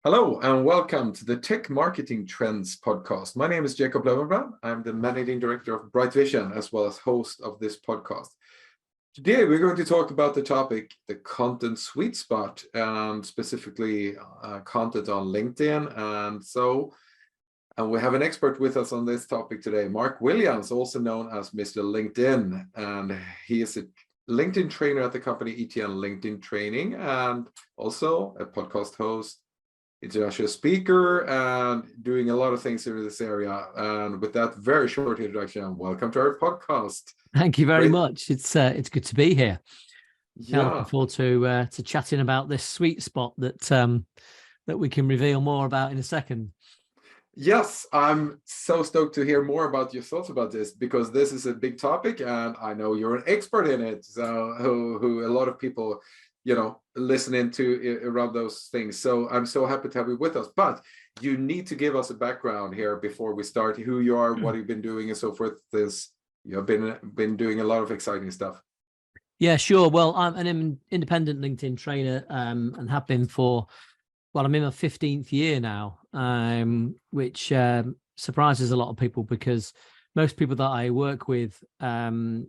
Hello and welcome to the Tech Marketing Trends podcast. My name is Jacob Löwenbrand. I'm the managing director of Bright Vision as well as host of this podcast. Today we're going to talk about the topic, the content sweet spot, and specifically content on LinkedIn. And we have an expert with us on this topic today, Mark Williams, also known as Mr. LinkedIn. And he is a LinkedIn trainer at the company ETN LinkedIn Training and also a podcast host, international speaker, and doing a lot of things in this area. And with that very short introduction, welcome to our podcast. Thank you very much. It's good to be here. Yeah, looking forward to chatting about this sweet spot that we can reveal more about in a second. Yes, I'm so stoked to hear more about your thoughts about this, because this is a big topic and I know you're an expert in it. So who a lot of people listening to around those things. So I'm so happy to have you with us. But you need to give us a background here before we start, who you are, what you've been doing, and so forth. You have been doing a lot of exciting stuff. Yeah, sure. Well, I'm an independent LinkedIn trainer and have been for, I'm in my 15th year now, which surprises a lot of people because most people that I work with and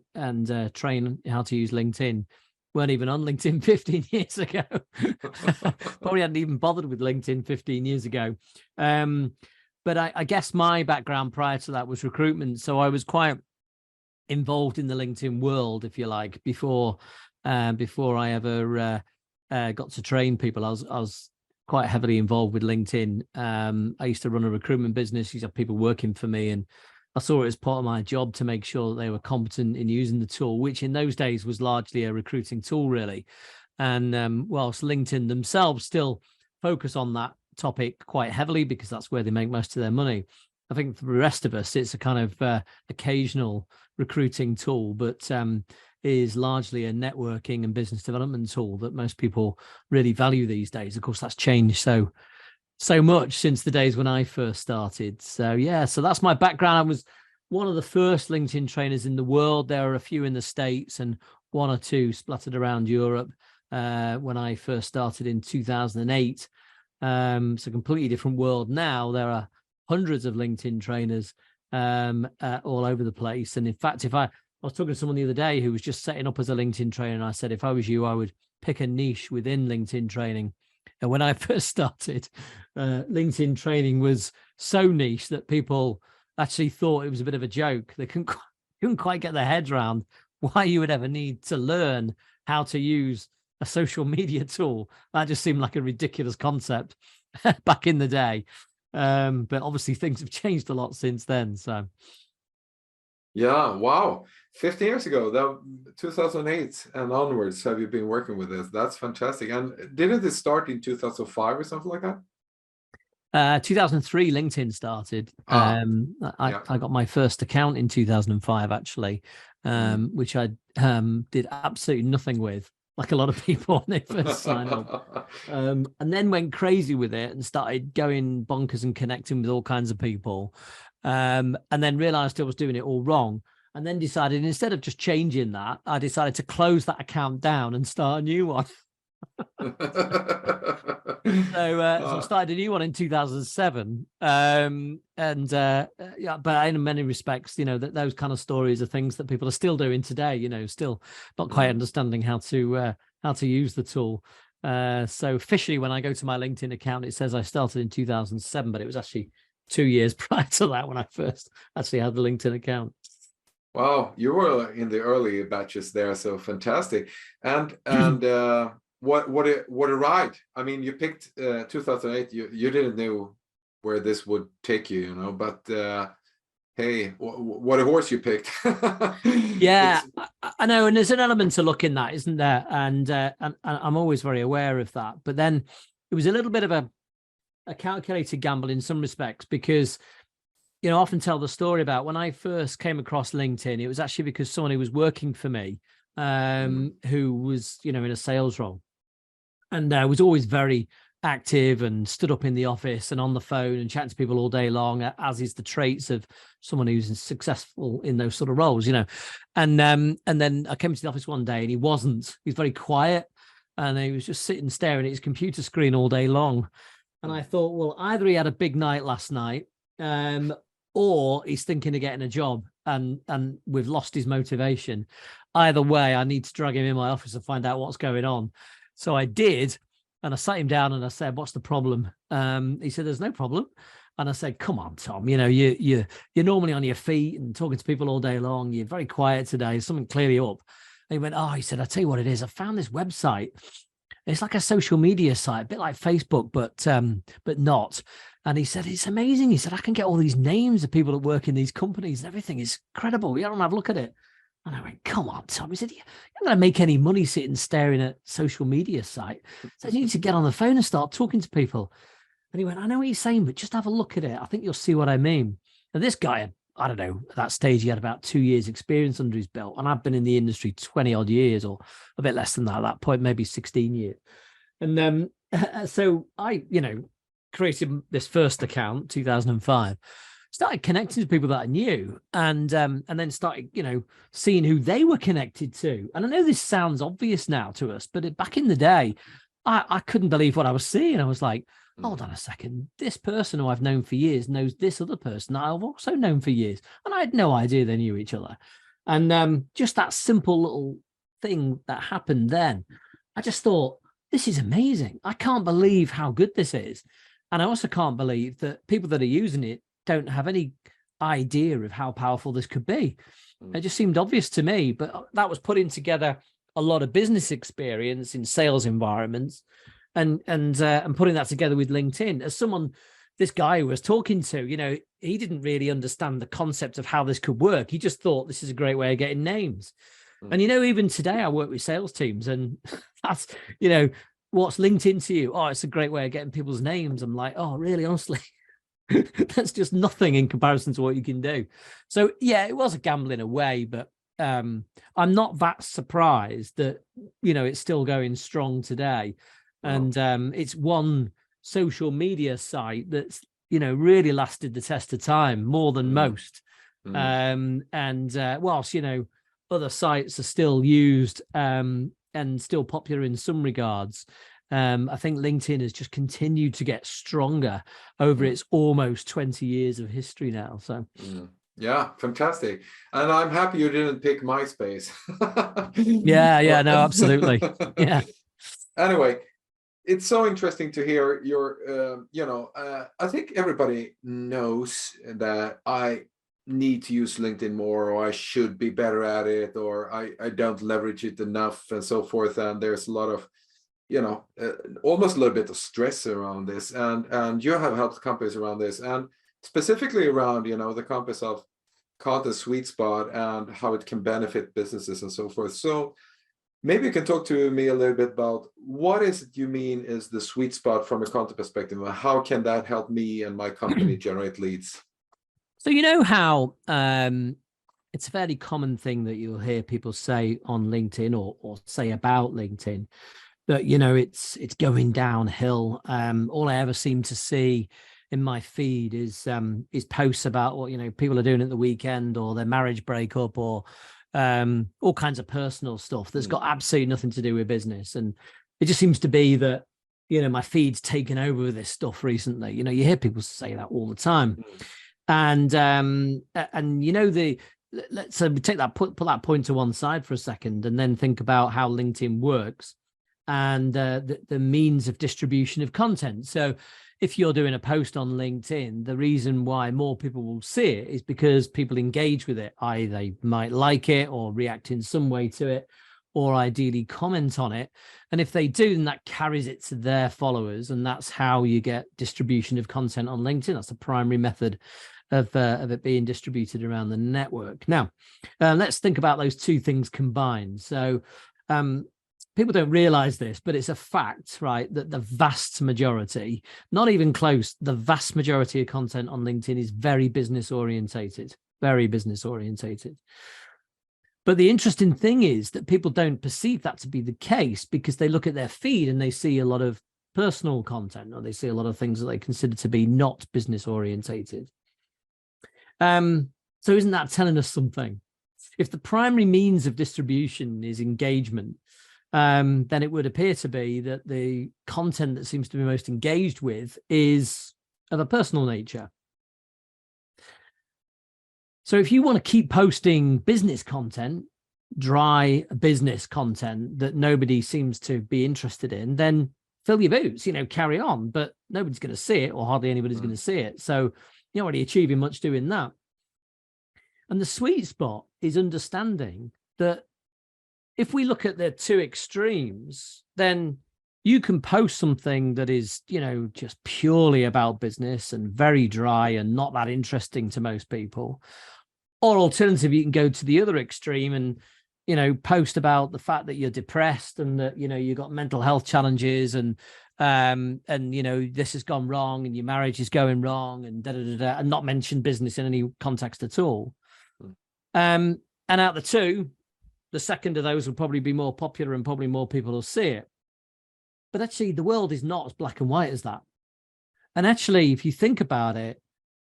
train how to use LinkedIn weren't even on LinkedIn 15 years ago. Probably hadn't even bothered with LinkedIn 15 years ago. But I guess my background prior to that was recruitment. So I was quite involved in the LinkedIn world, if you like, before I ever got to train people. I was quite heavily involved with LinkedIn. I used to run a recruitment business, used to have people working for me, and I saw it as part of my job to make sure that they were competent in using the tool, which in those days was largely a recruiting tool, really. And whilst LinkedIn themselves still focus on that topic quite heavily because that's where they make most of their money, I think for the rest of us, it's a kind of occasional recruiting tool, but is largely a networking and business development tool that most people really value these days. Of course, that's changed so much since the days when I first started. So that's my background. I was one of the first LinkedIn trainers in the world. There are a few in the States and one or two splattered around Europe when I first started in 2008. It's a completely different world now. There are hundreds of LinkedIn trainers all over the place. And in fact, I was talking to someone the other day who was just setting up as a LinkedIn trainer, and I said, if I was you, I would pick a niche within LinkedIn training. And when I first started, LinkedIn training was so niche that people actually thought it was a bit of a joke. They couldn't quite get their heads around why you would ever need to learn how to use a social media tool. That just seemed like a ridiculous concept back in the day. But obviously things have changed a lot since then. So. Yeah, wow. 15 years ago, 2008 and onwards, have you been working with this? That's fantastic. And didn't it start in 2005 or something like that? 2003, LinkedIn started. I got my first account in 2005, actually, which I did absolutely nothing with, like a lot of people when they first signed up. And then went crazy with it and started going bonkers and connecting with all kinds of people. And then realized I was doing it all wrong. And then decided, instead of just changing that, I decided to close that account down and start a new one. So I started a new one in 2007. But in many respects, those kind of stories are things that people are still doing today, still not quite understanding how to use the tool. So officially, when I go to my LinkedIn account, it says I started in 2007, but it was actually 2 years prior to that when I first actually had the LinkedIn account. Wow, you were in the early batches there, so fantastic. And what a ride! I mean, you picked 2008. You didn't know where this would take you, But hey, what a horse you picked! Yeah, I know, and there's an element to look in that, isn't there? And I'm always very aware of that. But then it was a little bit of a calculated gamble in some respects because. I often tell the story about when I first came across LinkedIn, it was actually because someone who was working for me, who was, in a sales role and was always very active and stood up in the office and on the phone and chatting to people all day long, as is the traits of someone who's successful in those sort of roles, And then I came to the office one day and he wasn't. He was very quiet and he was just sitting staring at his computer screen all day long. And I thought, well, either he had a big night last night, or he's thinking of getting a job, and we've lost his motivation. Either way, I need to drag him in my office and find out what's going on. So I did, and I sat him down and I said, "What's the problem?" He said, "There's no problem." And I said, "Come on, Tom. You know, you're normally on your feet and talking to people all day long. You're very quiet today. Something clearly up." And he went, "Oh," he said, "I'll tell you what it is. I found this website. It's like a social media site, a bit like Facebook, but not." And he said, "It's amazing." He said, "I can get all these names of people that work in these companies and everything is incredible. You don't have a look at it." And I went, "Come on, Tom." He said, "You're not going to make any money sitting staring at social media site. So you need to get on the phone and start talking to people." And he went, "I know what you're saying, but just have a look at it. I think you'll see what I mean." And this guy, I don't know, at that stage, he had about 2 years experience under his belt. And I've been in the industry 20 odd years, or a bit less than that at that point, maybe 16 years. And so I, created this first account, 2005, started connecting to people that I knew, and then started, seeing who they were connected to. And I know this sounds obvious now to us, but back in the day, I couldn't believe what I was seeing. I was like, hold on a second, this person who I've known for years knows this other person that I've also known for years. And I had no idea they knew each other. And just that simple little thing that happened then, I just thought, this is amazing. I can't believe how good this is. And I also can't believe that people that are using it don't have any idea of how powerful this could be. It just seemed obvious to me, but that was putting together a lot of business experience in sales environments, and putting that together with LinkedIn. As someone, this guy who was talking to, he didn't really understand the concept of how this could work. He just thought this is a great way of getting names. And, even today I work with sales teams, and that's, what's LinkedIn to you? Oh, it's a great way of getting people's names. I'm like, oh, really? Honestly, that's just nothing in comparison to what you can do. So yeah, it was a gamble in a way, but I'm not that surprised that, it's still going strong today. And it's one social media site that's, really lasted the test of time more than most. And whilst, other sites are still used and still popular in some regards, I think LinkedIn has just continued to get stronger over its almost 20 years of history now. So yeah, fantastic. And I'm happy you didn't pick MySpace. yeah, no, absolutely. Yeah. Anyway, it's so interesting to hear your, I think everybody knows that I need to use LinkedIn more, or I should be better at it, or I don't leverage it enough, and so forth. And there's a lot of, almost a little bit of stress around this. And you have helped companies around this, and specifically around, the compass of content sweet spot and how it can benefit businesses and so forth. So maybe you can talk to me a little bit about what is it you mean is the sweet spot from a content perspective, and how can that help me and my company generate leads? So how it's a fairly common thing that you'll hear people say on LinkedIn or say about LinkedIn that, it's going downhill. All I ever seem to see in my feed is posts about what, people are doing at the weekend, or their marriage breakup, or all kinds of personal stuff that's got absolutely nothing to do with business. And it just seems to be that, my feed's taken over with this stuff recently. You hear people say that all the time. And let's take that, put that point to one side for a second, and then think about how LinkedIn works and the means of distribution of content. So if you're doing a post on LinkedIn, the reason why more people will see it is because people engage with it. Either they might like it or react in some way to it, or ideally comment on it. And if they do, then that carries it to their followers. And that's how you get distribution of content on LinkedIn. That's the primary method of it being distributed around the network. Now, let's think about those two things combined. So people don't realize this, but it's a fact, right, that the vast majority, not even close, the vast majority of content on LinkedIn is very business orientated, very business orientated. But the interesting thing is that people don't perceive that to be the case, because they look at their feed and they see a lot of personal content, or they see a lot of things that they consider to be not business orientated. So isn't that telling us something? If the primary means of distribution is engagement, then it would appear to be that the content that seems to be most engaged with is of a personal nature. So if you want to keep posting business content, dry business content that nobody seems to be interested in, then fill your boots, carry on, but nobody's going to see it, or hardly anybody's going to see it. So you're not really achieving much doing that. And the sweet spot is understanding that if we look at the two extremes, then you can post something that is, just purely about business and very dry and not that interesting to most people. Or alternatively, you can go to the other extreme and, post about the fact that you're depressed and that, you've got mental health challenges and this has gone wrong and your marriage is going wrong and and not mention business in any context at all. And out the two, the second of those will probably be more popular and probably more people will see it. But actually, the world is not as black and white as that. And actually, if you think about it,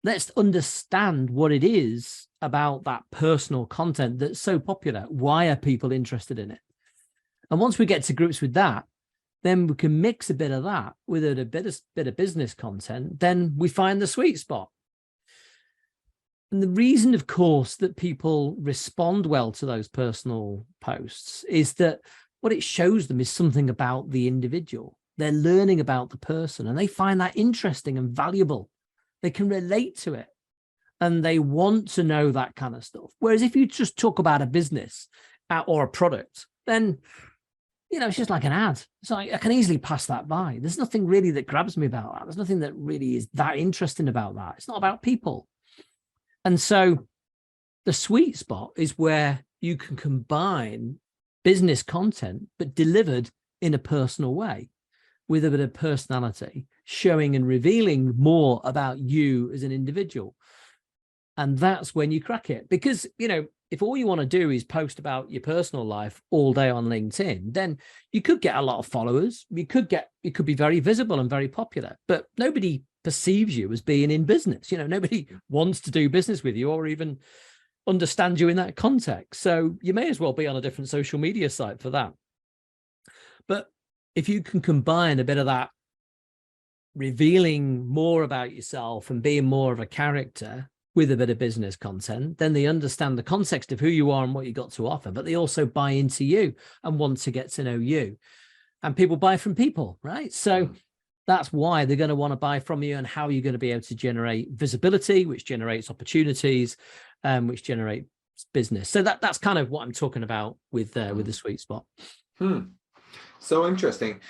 let's understand what it is about that personal content that's so popular. Why are people interested in it? And once we get to grips with that, then we can mix a bit of that with a bit of business content. Then we find the sweet spot. And the reason, of course, that people respond well to those personal posts is that what it shows them is something about the individual. They're learning about the person and they find that interesting and valuable. They can relate to it and they want to know that kind of stuff. Whereas if you just talk about a business or a product, then, it's just like an ad. So I can easily pass that by. There's nothing really that grabs me about that. There's nothing that really is that interesting about that. It's not about people. And so the sweet spot is where you can combine business content, but delivered in a personal way with a bit of personality, showing and revealing more about you as an individual. And that's when you crack it. Because, if all you want to do is post about your personal life all day on LinkedIn, then you could get a lot of followers. You could be very visible and very popular, but nobody perceives you as being in business. Nobody wants to do business with you or even understand you in that context. So you may as well be on a different social media site for that. But if you can combine a bit of that revealing more about yourself and being more of a character with a bit of business content, then they understand the context of who you are and what you got to offer, but they also buy into you and want to get to know you. And people buy from people, right? So that's why they're going to want to buy from you, and how you're going to be able to generate visibility, which generates opportunities, which generate business. So that's kind of what I'm talking about with the sweet spot. So interesting.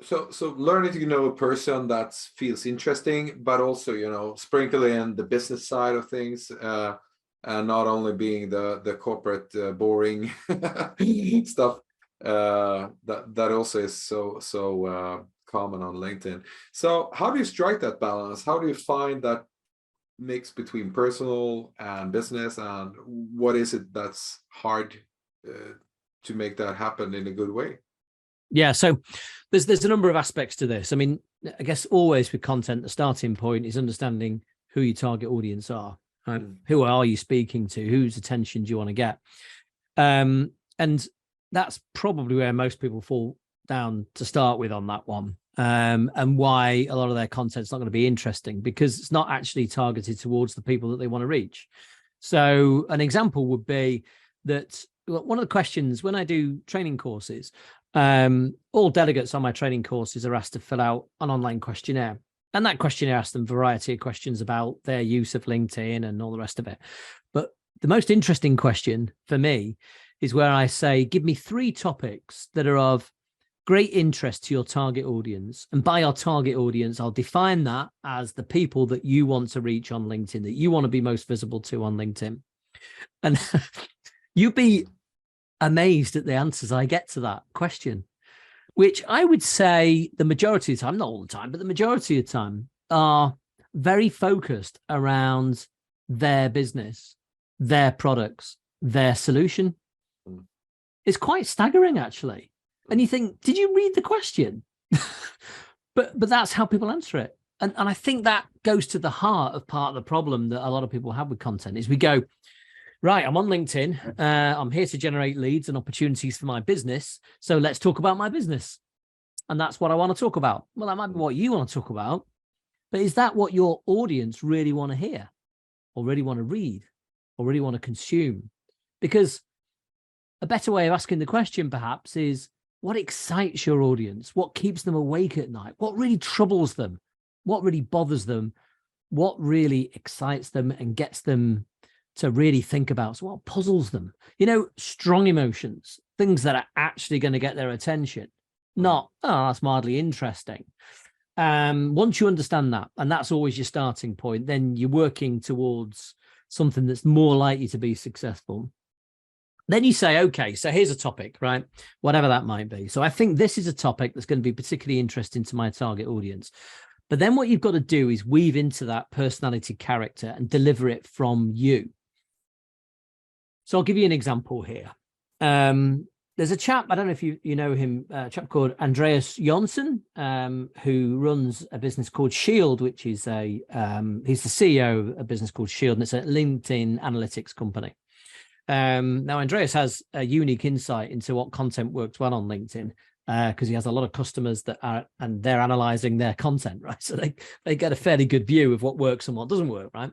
So learning to know a person that feels interesting, but also sprinkle in the business side of things, and not only being the corporate boring stuff that also is so common on LinkedIn. So how do you strike that balance? How do you find that mix between personal and business, and what is it that's hard to make that happen in a good way? Yeah, so there's a number of aspects to this. I mean, I guess always with content, the starting point is understanding who your target audience are. Right? Who are you speaking to? Whose attention do you want to get? And that's probably where most people fall down to start with on that one. And why a lot of their content's not going to be interesting, because it's not actually targeted towards the people that they want to reach. So an example would be that one of the questions when I do training courses, all delegates on my training courses are asked to fill out an online questionnaire. And that questionnaire asks them a variety of questions about their use of LinkedIn and all the rest of it. But the most interesting question for me is where I say, give me 3 topics that are of great interest to your target audience. And by our target audience, I'll define that as the people that you want to reach on LinkedIn, that you want to be most visible to on LinkedIn. And you'd be amazed at the answers I get to that question, which I would say the majority of the time, not all the time, but the majority of the time are very focused around their business, their products, their solution. It's quite staggering, actually. And you think, did you read the question? but that's how people answer it. And I think that goes to the heart of part of the problem that a lot of people have with content is we go, Right, I'm on LinkedIn. I'm here to generate leads and opportunities for my business. So let's talk about my business. And that's what I want to talk about. Well, that might be what you want to talk about, but is that what your audience really want to hear or really want to read or really want to consume? Because a better way of asking the question perhaps is, what excites your audience? What keeps them awake at night? What really troubles them? What really bothers them? What really excites them and gets them to really think about? So what puzzles them? Strong emotions, things that are actually going to get their attention, not, oh, that's mildly interesting. Once you understand that, and that's always your starting point, then you're working towards something that's more likely to be successful. Then you say, okay, so here's a topic, right? Whatever that might be. So I think this is a topic that's going to be particularly interesting to my target audience. But then what you've got to do is weave into that personality character and deliver it from you. So I'll give you an example here. There's a chap, I don't know if you know him, a chap called Andreas Jonsson, who runs a business called Shield, which is he's the CEO of a business called Shield, and it's a LinkedIn analytics company. Now, Andreas has a unique insight into what content works well on LinkedIn, because he has a lot of customers and they're analyzing their content, right? So they get a fairly good view of what works and what doesn't work, right?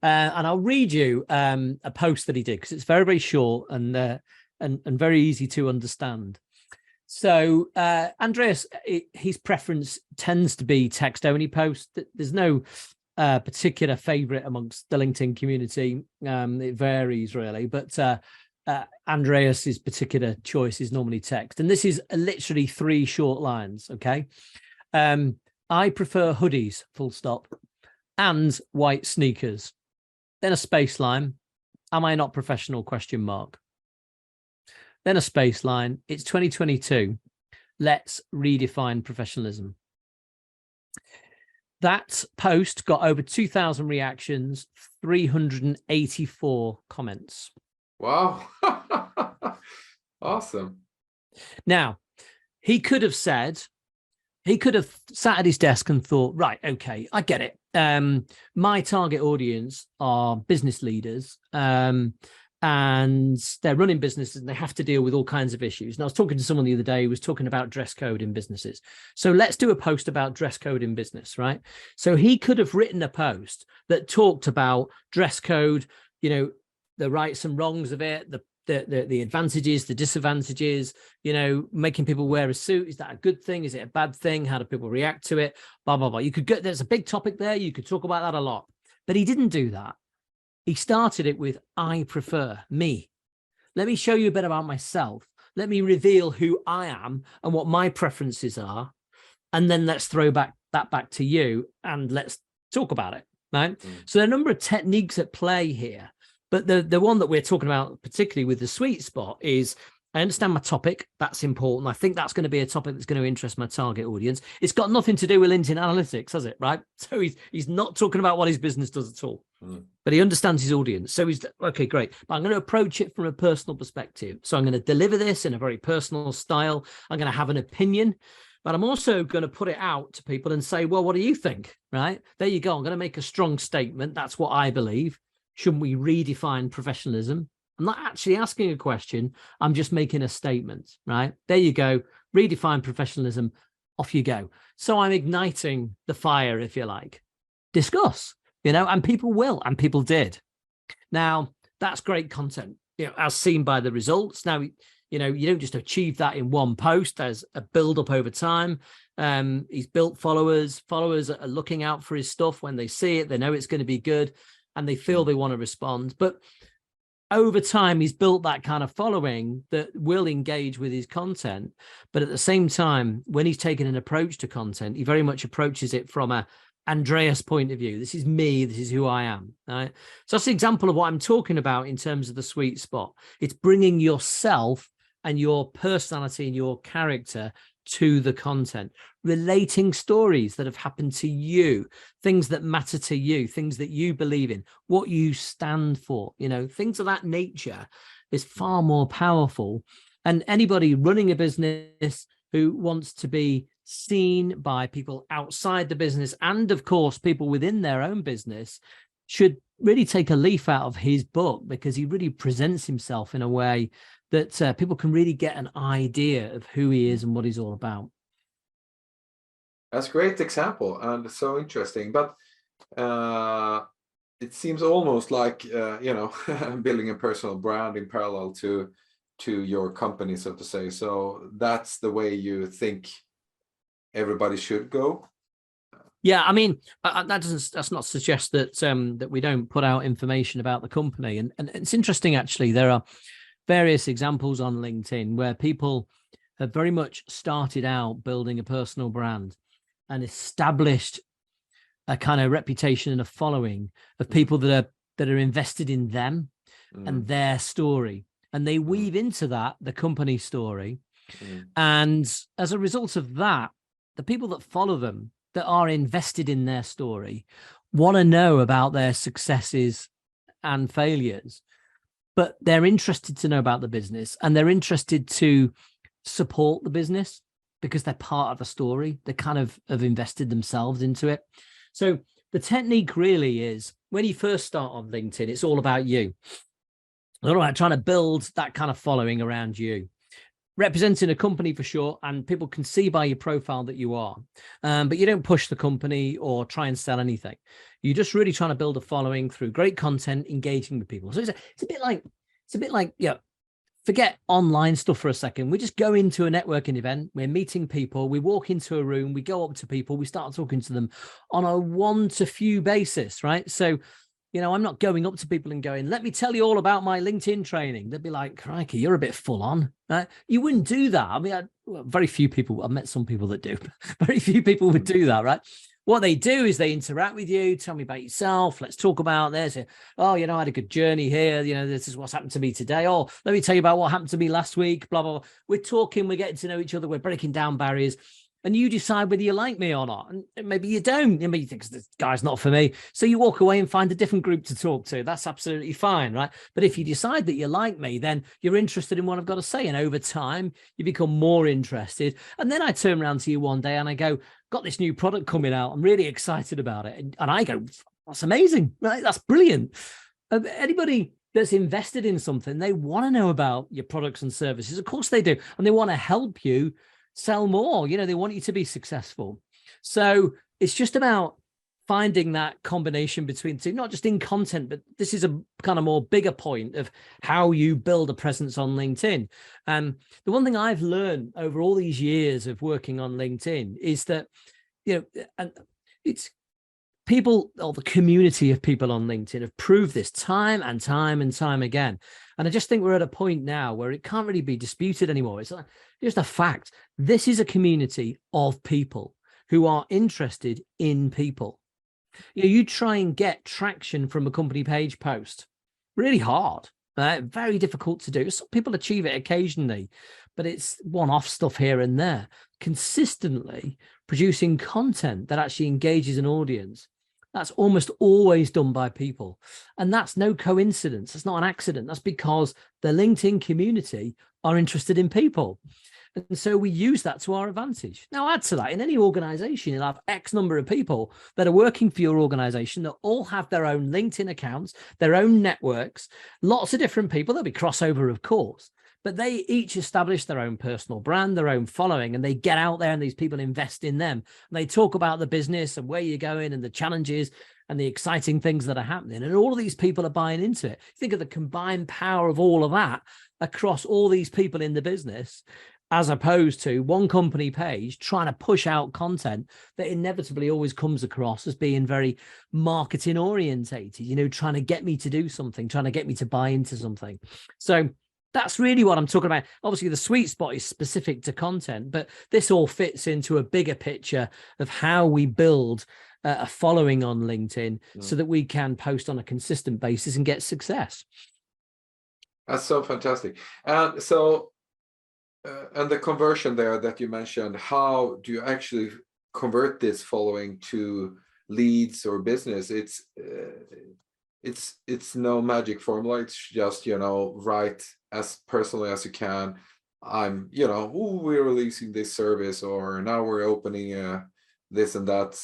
And I'll read you a post that he did, because it's very, very short and very easy to understand. So Andreas, his preference tends to be text-only posts. There's no particular favorite amongst the LinkedIn community. It varies really, but Andreas's particular choice is normally text. And this is literally 3 short lines, okay? I prefer hoodies, full stop, and white sneakers. Then a space line. Am I not professional, ? Then a space line. It's 2022. Let's redefine professionalism. That post got over 2,000 reactions, 384 comments. Wow. Awesome. Now, he could have sat at his desk and thought, right, okay, I get it. My target audience are business leaders, and they're running businesses and they have to deal with all kinds of issues. And I was talking to someone the other day who was talking about dress code in businesses. So let's do a post about dress code in business, right? So he could have written a post that talked about dress code, the rights and wrongs of it, the advantages, the disadvantages, making people wear a suit. Is that a good thing? Is it a bad thing? How do people react to it? Blah, blah, blah. There's a big topic there. You could talk about that a lot, but he didn't do that. He started it with, I prefer, me. Let me show you a bit about myself. Let me reveal who I am and what my preferences are. And then let's throw that back to you and let's talk about it, right? So there are a number of techniques at play here. But the one that we're talking about, particularly with the sweet spot, is I understand my topic. That's important. I think that's going to be a topic that's going to interest my target audience. It's got nothing to do with LinkedIn analytics, has it? Right? So he's not talking about what his business does at all, but he understands his audience. So he's okay, great. But I'm going to approach it from a personal perspective. So I'm going to deliver this in a very personal style. I'm going to have an opinion, but I'm also going to put it out to people and say, well, what do you think? Right? There you go. I'm going to make a strong statement. That's what I believe. Shouldn't we redefine professionalism? I'm not actually asking a question. I'm just making a statement, right? There you go. Redefine professionalism. Off you go. So I'm igniting the fire, if you like. Discuss, and people will, and people did. Now, that's great content, as seen by the results. Now, you don't just achieve that in one post. There's a build up over time. He's built followers. Followers are looking out for his stuff. When they see it, they know it's going to be good and they feel they want to respond. But over time, he's built that kind of following that will engage with his content. But at the same time, when he's taken an approach to content, he very much approaches it from a Andreas point of view. This is me. This is who I am. Right? So that's an example of what I'm talking about in terms of the sweet spot. It's bringing yourself and your personality and your character to the content, relating stories that have happened to you, things that matter to you, things that you believe in, what you stand for, things of that nature is far more powerful. And anybody running a business who wants to be seen by people outside the business and, of course, people within their own business should really take a leaf out of his book, because he really presents himself in a way that people can really get an idea of who he is and what he's all about. That's a great example and so interesting. But it seems almost like building a personal brand in parallel to your company, so to say. So that's the way you think everybody should go. Yeah, I mean, that's not suggest that that we don't put out information about the company, and it's interesting actually. There are various examples on LinkedIn where people have very much started out building a personal brand and established a kind of reputation and a following of people that are invested in them and their story, and they weave into that the company story. And as a result of that, the people that follow them, that are invested in their story, want to know about their successes and failures, but they're interested to know about the business, and they're interested to support the business because they're part of the story. They kind of have invested themselves into it. So the technique really is, when you first start on LinkedIn, it's all about you. All right, trying to build that kind of following around you, representing a company for sure, and people can see by your profile that you are, but you don't push the company or try and sell anything. You're just really trying to build a following through great content, engaging with people. So it's a bit like forget online stuff for a second. We just go into a networking event, we're meeting people, we walk into a room, we go up to people, we start talking to them on a one to few basis, right? So I'm not going up to people and going, let me tell you all about my LinkedIn training. They'd be like, crikey, you're a bit full on. Right? You wouldn't do that. I mean, very few people, I've met some people that do, but very few people would do that, right? What they do is they interact with you, tell me about yourself, let's talk about this. Oh, I had a good journey here. This is what's happened to me today. Oh, let me tell you about what happened to me last week, blah, blah, blah. We're talking, we're getting to know each other, we're breaking down barriers. And you decide whether you like me or not. And maybe you don't. Maybe you think this guy's not for me. So you walk away and find a different group to talk to. That's absolutely fine, right? But if you decide that you like me, then you're interested in what I've got to say. And over time, you become more interested. And then I turn around to you one day and I go, got this new product coming out. I'm really excited about it. And I go, that's amazing, right? That's brilliant. Anybody that's invested in something, they want to know about your products and services. Of course they do. And they want to help you sell more. They want you to be successful. So it's just about finding that combination between two, not just in content, but this is a kind of more bigger point of how you build a presence on LinkedIn. The one thing I've learned over all these years of working on LinkedIn is that, and it's people, or the community of people on LinkedIn have proved this time and time and time again. And I just think we're at a point now where it can't really be disputed anymore. It's just a fact. This is a community of people who are interested in people. You try and get traction from a company page post, really hard, very difficult to do. Some people achieve it occasionally, but it's one-off stuff here and there. Consistently producing content that actually engages an audience, that's almost always done by people. And that's no coincidence. It's not an accident. That's because the LinkedIn community are interested in people. And so we use that to our advantage. Now, add to that, in any organization, you'll have X number of people that are working for your organization that all have their own LinkedIn accounts, their own networks, lots of different people. There'll be crossover, of course, but they each establish their own personal brand, their own following, and they get out there and these people invest in them. And they talk about the business and where you're going and the challenges and the exciting things that are happening. And all of these people are buying into it. Think of the combined power of all of that across all these people in the business, as opposed to one company page trying to push out content that inevitably always comes across as being very marketing orientated, trying to get me to do something, trying to get me to buy into something. So that's really what I'm talking about. Obviously, the sweet spot is specific to content, but this all fits into a bigger picture of how we build a following on LinkedIn so that we can post on a consistent basis and get success. That's so fantastic. And so, and the conversion there that you mentioned, how do you actually convert this following to leads or business? It's no magic formula. It's just, write as personally as you can. We're releasing this service, or now we're opening this and that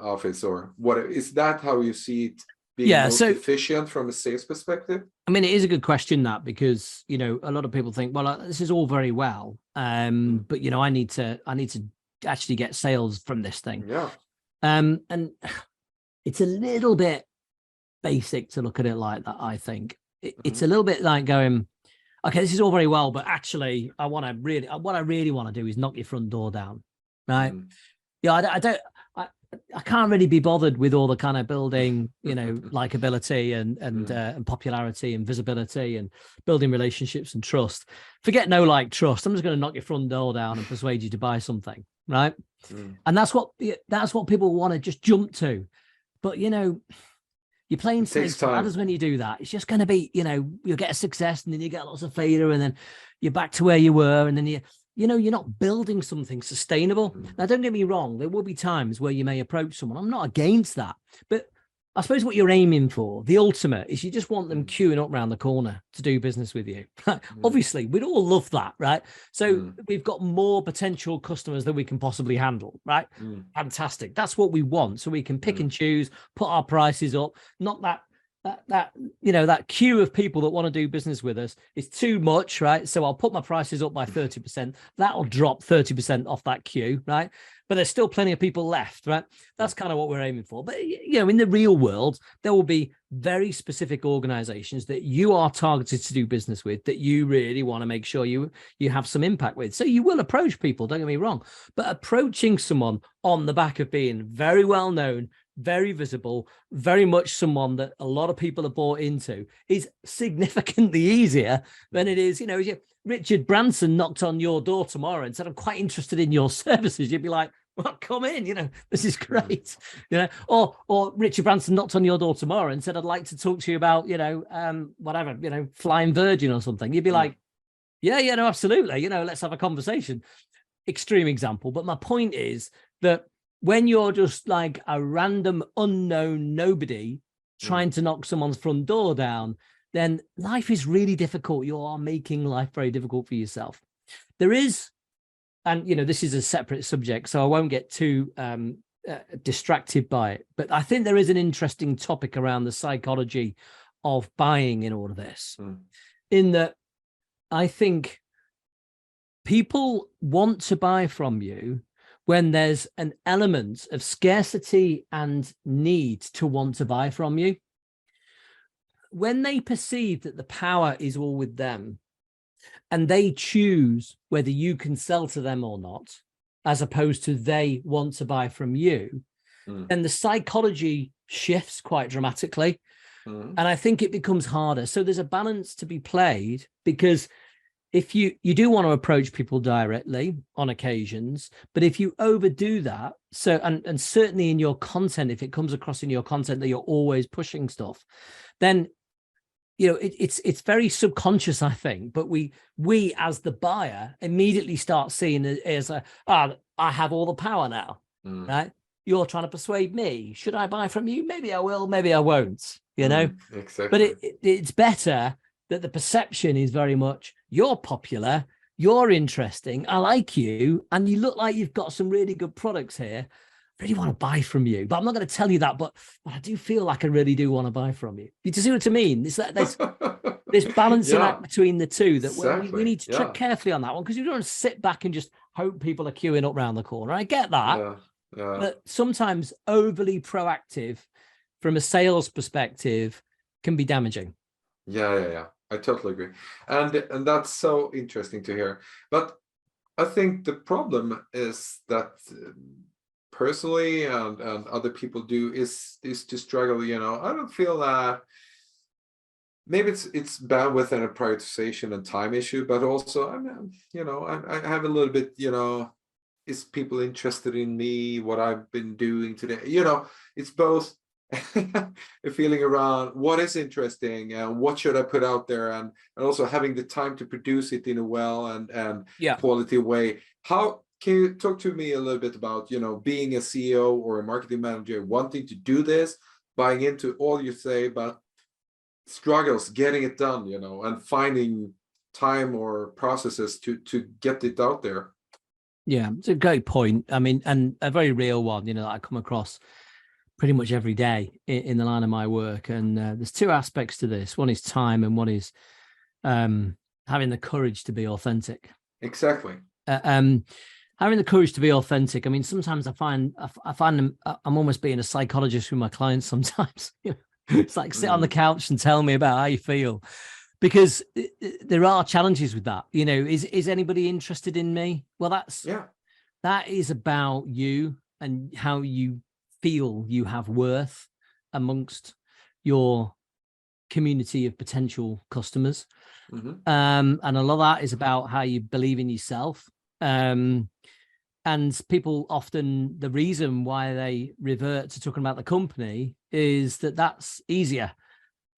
office, or what is that how you see it being most efficient from a sales perspective? I mean, it is a good question, that, because, you know, a lot of people think, well, this is all very well, but, you know, I need to actually get sales from this thing. Yeah. And it's a little bit basic to look at it like that. I think it's a little bit like going, okay, this is all very well, but actually what I really want to do is knock your front door down. Right. Yeah. I can't really be bothered with all the kind of building, you know, likability and popularity and visibility and building relationships and trust. Forget no like trust. I'm just going to knock your front door down and persuade you to buy something, right? And that's what people want to just jump to. But, you know, you're playing snakes and ladders when you do that. It's just going to be, you know, you'll get a success and then you get lots of failure and then you're back to where you were, and then you know, you're not building something sustainable. Now, don't get me wrong. There will be times where you may approach someone. I'm not against that. But I suppose what you're aiming for, the ultimate, is you just want them queuing up around the corner to do business with you. Obviously, we'd all love that, right? So we've got more potential customers than we can possibly handle, right? Fantastic. That's what we want. So we can pick and choose, put our prices up, not that you know, that queue of people that want to do business with us is too much, right? So I'll put my prices up by 30%. That'll drop 30% off that queue, right? But there's still plenty of people left, right? That's kind of what we're aiming for. But, you know, in the real world, there will be very specific organizations that you are targeted to do business with, that you really want to make sure you have some impact with. So you will approach people, don't get me wrong, but approaching someone on the back of being very well known, very visible, very much someone that a lot of people are bought into, is significantly easier than it is, you know, if Richard Branson knocked on your door tomorrow and said, I'm quite interested in your services, you'd be like, well, come in, you know, this is great, you know, or Richard Branson knocked on your door tomorrow and said, I'd like to talk to you about, you know, whatever, you know, Flying Virgin or something. You'd be like, yeah, no, absolutely. You know, let's have a conversation. Extreme example. But my point is that when you're just like a random unknown nobody trying to knock someone's front door down, then life is really difficult. You are making life very difficult for yourself. There is, and, you know, this is a separate subject, so I won't get too distracted by it. But I think there is an interesting topic around the psychology of buying in all of this, in that I think people want to buy from you when there's an element of scarcity and need to want to buy from you. When they perceive that the power is all with them and they choose whether you can sell to them or not, as opposed to they want to buy from you, then the psychology shifts quite dramatically. And I think it becomes harder. So there's a balance to be played, because if you do want to approach people directly on occasions, but if you overdo that, so and certainly in your content, if it comes across in your content that you're always pushing stuff, then, you know, it's very subconscious, I think. But we as the buyer immediately start seeing it as I have all the power now, right? You're trying to persuade me. Should I buy from you? Maybe I will, maybe I won't, you know. Exactly. But it's better that the perception is very much, you're popular, you're interesting, I like you, and you look like you've got some really good products here. I really want to buy from you, but I'm not going to tell you that, but I do feel like I really do want to buy from you. You see what I mean? It's that there's this balancing act between the two that we need to tread carefully on that one, because you don't want to sit back and just hope people are queuing up around the corner. I get that, but sometimes overly proactive from a sales perspective can be damaging. Yeah. I totally agree. And that's so interesting to hear. But I think the problem is that personally and other people do is to struggle, you know. I don't feel that maybe it's bandwidth and a prioritization and time issue, but also I have a little bit, you know, is people interested in me, what I've been doing today? You know, it's both a feeling around what is interesting and what should I put out there, and also having the time to produce it in a well and quality way. How can you talk to me a little bit about, you know, being a CEO or a marketing manager, wanting to do this, buying into all you say, but struggles getting it done, you know, and finding time or processes to get it out there? Yeah, it's a great point. I mean, and a very real one, you know, that I come across pretty much every day in the line of my work. And there's two aspects to this. One is time, and one is having the courage to be authentic. Exactly. Having the courage to be authentic. I mean, sometimes I find I'm almost being a psychologist with my clients sometimes. It's like sit on the couch and tell me about how you feel, because there are challenges with that. Is anybody interested in me? Well, that is about you and how you feel you have worth amongst your community of potential customers. Mm-hmm. And a lot of that is about how you believe in yourself. And people often, the reason why they revert to talking about the company is that that's easier.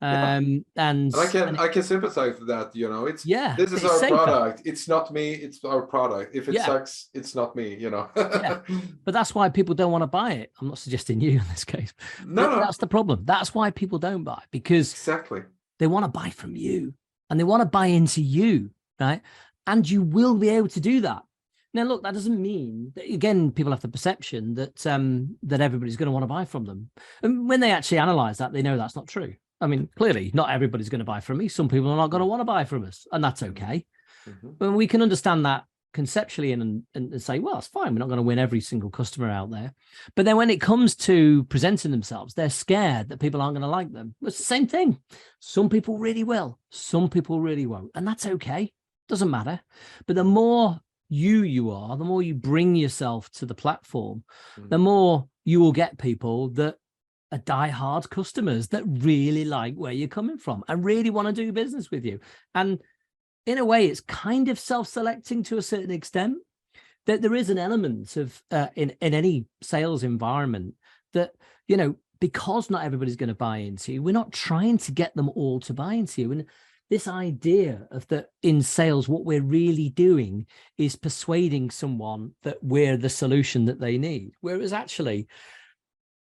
And I can sympathize with that. This is it's our safer. product. It's not me, it's our product. If it sucks, it's not me. But that's why people don't want to buy it. I'm not suggesting you in this case. No. That's the problem. That's why people don't buy, because exactly they want to buy from you and they want to buy into you, right? And you will be able to do that. Now, look, that doesn't mean that, again, people have the perception that that everybody's going to want to buy from them. And when they actually analyze that, they know that's not true. I mean, clearly, not everybody's going to buy from me. Some people are not going to want to buy from us, and that's okay. Mm-hmm. But we can understand that conceptually and say, well, it's fine. We're not going to win every single customer out there. But then when it comes to presenting themselves, they're scared that people aren't going to like them. It's the same thing. Some people really will. Some people really won't. And that's okay. Doesn't matter. But the more you are, the more you bring yourself to the platform, the more you will get people that are diehard customers that really like where you're coming from and really want to do business with you. And in a way, it's kind of self-selecting to a certain extent, that there is an element of in any sales environment that, because not everybody's going to buy into you, we're not trying to get them all to buy into you. And this idea of that in sales, what we're really doing is persuading someone that we're the solution that they need. Whereas actually,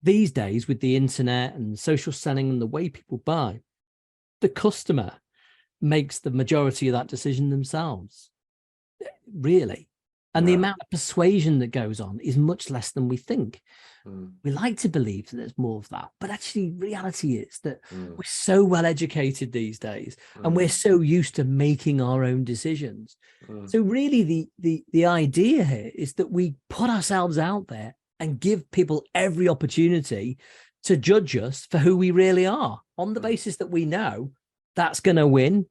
these days with the internet and social selling and the way people buy, the customer makes the majority of that decision themselves, really. And the amount of persuasion that goes on is much less than we think. We like to believe that there's more of that, but actually reality is that we're so well educated these days and we're so used to making our own decisions. So really the idea here is that we put ourselves out there and give people every opportunity to judge us for who we really are, on the basis that we know that's going to win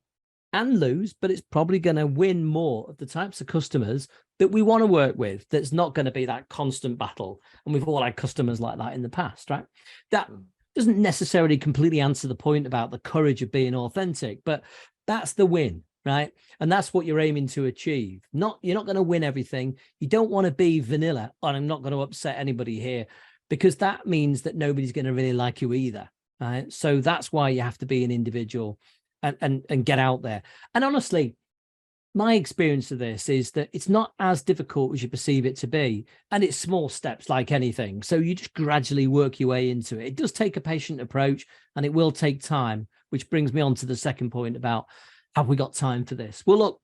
and lose, but it's probably going to win more of the types of customers that we want to work with. That's not going to be that constant battle. And we've all had customers like that in the past, right? That doesn't necessarily completely answer the point about the courage of being authentic, but that's the win, right? And that's what you're aiming to achieve. You're not going to win everything. You don't want to be vanilla, and I'm not going to upset anybody here, because that means that nobody's going to really like you either, right? So that's why you have to be an individual and get out there. And honestly, my experience of this is that it's not as difficult as you perceive it to be. And it's small steps like anything. So you just gradually work your way into it. It does take a patient approach and it will take time, which brings me on to the second point about, have we got time for this? Well, look,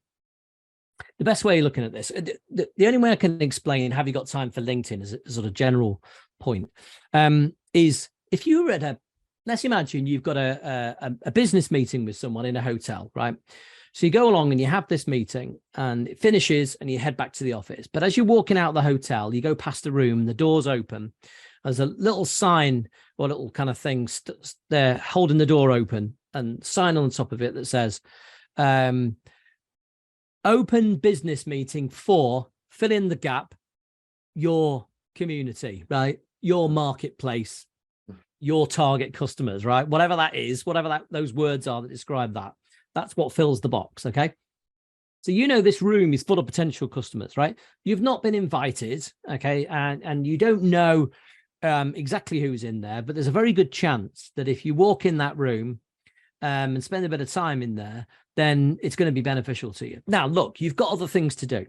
the best way of looking at this, the only way I can explain have you got time for LinkedIn as a sort of general point, is if you were at let's imagine you've got a business meeting with someone in a hotel, right? So you go along and you have this meeting and it finishes and you head back to the office. But as you're walking out of the hotel, you go past the room, the door's open. There's a little sign or little kind of thing there holding the door open, and sign on the top of it that says, open business meeting for, fill in the gap, your community, right? Your marketplace, your target customers, right? Whatever that is, those words are that describe that. That's what fills the box, okay? So this room is full of potential customers, right? You've not been invited, okay? And you don't know exactly who's in there, but there's a very good chance that if you walk in that room and spend a bit of time in there, then it's going to be beneficial to you. Now, look, you've got other things to do.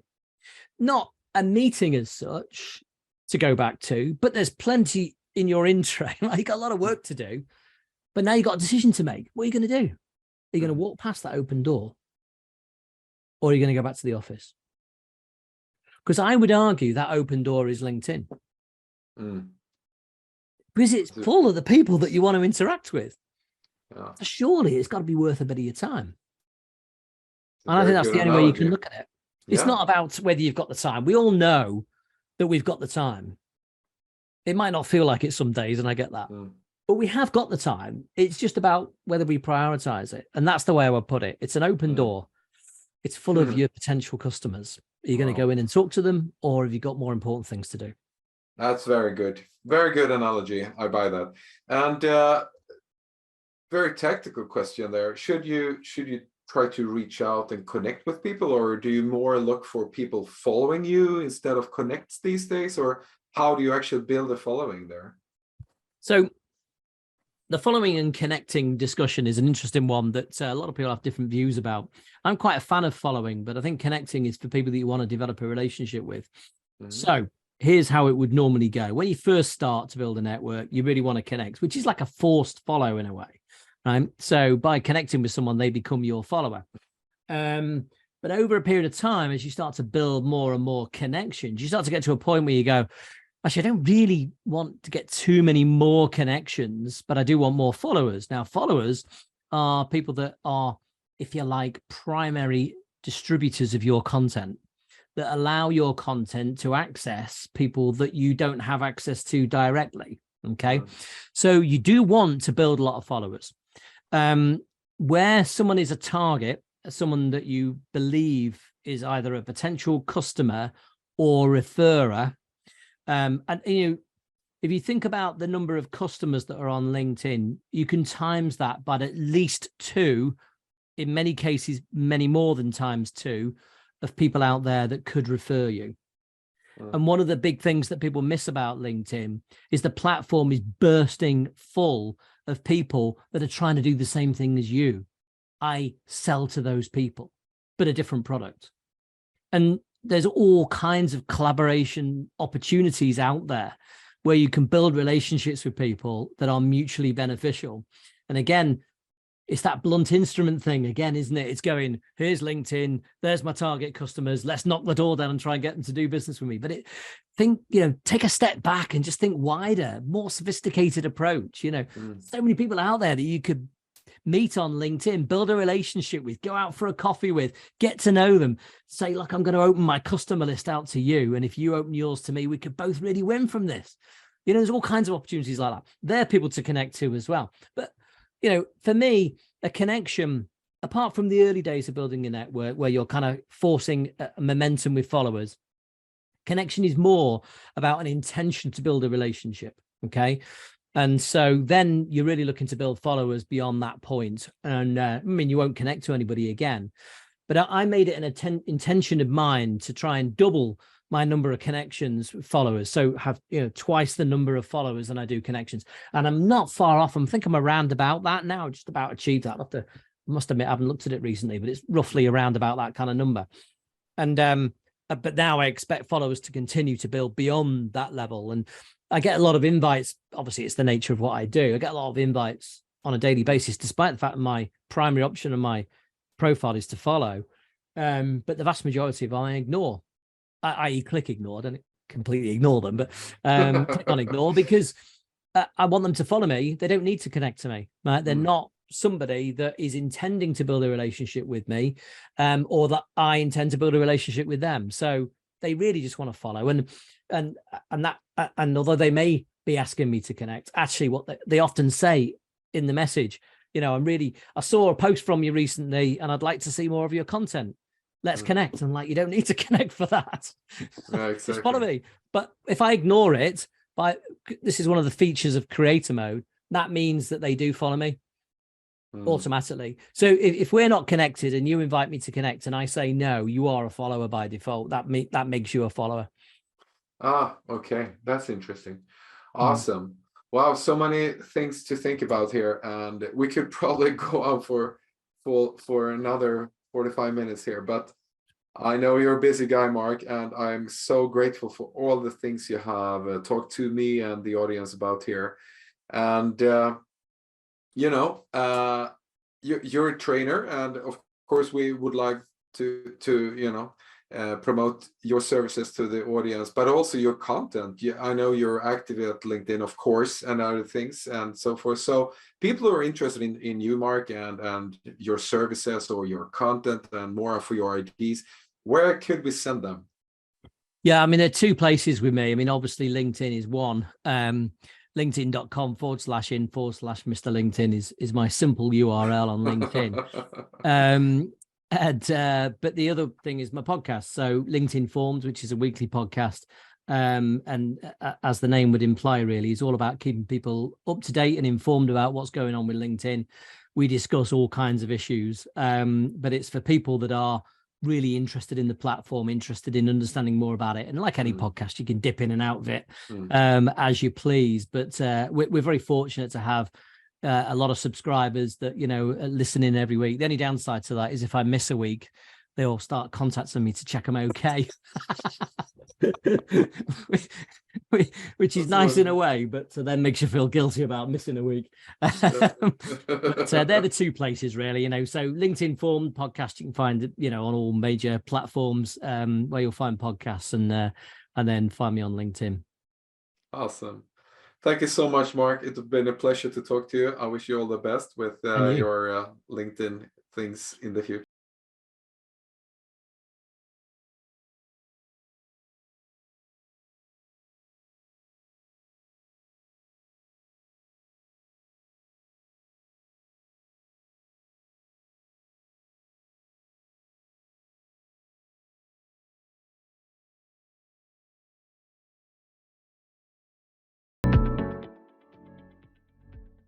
Not a meeting as such to go back to, but there's plenty in your intro. Like, you've got a lot of work to do, but now you've got a decision to make. What are you going to do? Are you going to walk past that open door, or are you going to go back to the office? Because I would argue that open door is LinkedIn. because it's full of the people that you want to interact with. Yeah. So surely it's got to be worth a bit of your time. And I Very think that's good the only way you can analogy. look at it. It's Yeah. not about whether you've got the time. We all know that we've got the time. It might not feel like it some days, and I get that. But we have got the time. It's just about whether we prioritize it. And that's the way I would put it. It's an open door. It's full of your potential customers. Are you going to go in and talk to them, or have you got more important things to do? That's very good. Very good analogy. I buy that. And very tactical question there. Should you try to reach out and connect with people, or do you more look for people following you instead of connects these days? Or how do you actually build a following there? So the following and connecting discussion is an interesting one that a lot of people have different views about. I'm quite a fan of following, but I think connecting is for people that you want to develop a relationship with. So here's how it would normally go. When you first start to build a network, you really want to connect, which is like a forced follow in a way, right? So by connecting with someone, they become your follower. But over a period of time, as you start to build more and more connections, you start to get to a point where you go, actually, I don't really want to get too many more connections, but I do want more followers. Now, followers are people that are, if you like, primary distributors of your content, that allow your content to access people that you don't have access to directly. Okay. So you do want to build a lot of followers. Where someone is a target, someone that you believe is either a potential customer or referrer. And if you think about the number of customers that are on LinkedIn, you can times that by at least 2, in many cases, many more than times 2 of people out there that could refer you. And one of the big things that people miss about LinkedIn is the platform is bursting full of people that are trying to do the same thing as you. I sell to those people, but a different product. And there's all kinds of collaboration opportunities out there where you can build relationships with people that are mutually beneficial. And again, it's that blunt instrument thing again, isn't it? It's going, here's LinkedIn, there's my target customers, let's knock the door down and try and get them to do business with me. But take a step back and just think wider, more sophisticated approach. So many people out there that you could meet on LinkedIn, build a relationship with, go out for a coffee with, get to know them, say, look, I'm going to open my customer list out to you. And if you open yours to me, we could both really win from this. There's all kinds of opportunities like that. They're people to connect to as well. But, for me, a connection, apart from the early days of building a network where you're kind of forcing a momentum with followers, connection is more about an intention to build a relationship. Okay. And so then you're really looking to build followers beyond that point. And you won't connect to anybody again. But I made it an intention of mine to try and double my number of connections with followers. So have twice the number of followers than I do connections. And I'm not far off. I think I'm around about that now, just about achieved that. I must admit, I haven't looked at it recently, but it's roughly around about that kind of number. And but now I expect followers to continue to build beyond that level. And I get a lot of invites. Obviously, it's the nature of what I do. I get a lot of invites on a daily basis, despite the fact that my primary option on my profile is to follow. But the vast majority of them I ignore, i.e. click ignore. I don't completely ignore them, but click on ignore because I want them to follow me. They don't need to connect to me. Right? They're not somebody that is intending to build a relationship with me, or that I intend to build a relationship with them. So they really just want to follow. And although they may be asking me to connect, actually what they often say in the message, I saw a post from you recently and I'd like to see more of your content. Let's connect. And you don't need to connect for that. Yeah, exactly. Just follow me. But if I ignore it, this is one of the features of creator mode, that means that they do follow me automatically. So if we're not connected and you invite me to connect and I say no, you are a follower by default. That makes you a follower. Okay, that's interesting. Awesome. Wow, so many things to think about here, and we could probably go on for another 45 minutes here, but I know you're a busy guy, Mark, and I'm so grateful for all the things you have talked to me and the audience about here. And you're a trainer, and of course we would like to promote your services to the audience, but also your content. I know you're active at LinkedIn, of course, and other things and so forth. So people who are interested in you, Mark, and your services or your content and more for your ideas, where could we send them? Yeah, I mean, there are two places with me. I mean, obviously LinkedIn is one. LinkedIn.com/in/Mr. LinkedIn is my simple URL on LinkedIn. But the other thing is my podcast. So LinkedIn Formed, which is a weekly podcast. And as the name would imply, really, is all about keeping people up to date and informed about what's going on with LinkedIn. We discuss all kinds of issues, but it's for people that are really interested in the platform, interested in understanding more about it. And like any podcast, you can dip in and out of it as you please. But we're very fortunate to have a lot of subscribers that, you know, listen in every week. The only downside to that is if I miss a week, they all start contacting me to check I'm okay. which is nice in a way, but then makes you feel guilty about missing a week. But they're the two places, really, you know. So LinkedIn Formed podcast, you can find, you know, on all major platforms where you'll find podcasts, and then find me on LinkedIn. Awesome. Thank you so much, Mark. It's been a pleasure to talk to you. I wish you all the best with your LinkedIn things in the future.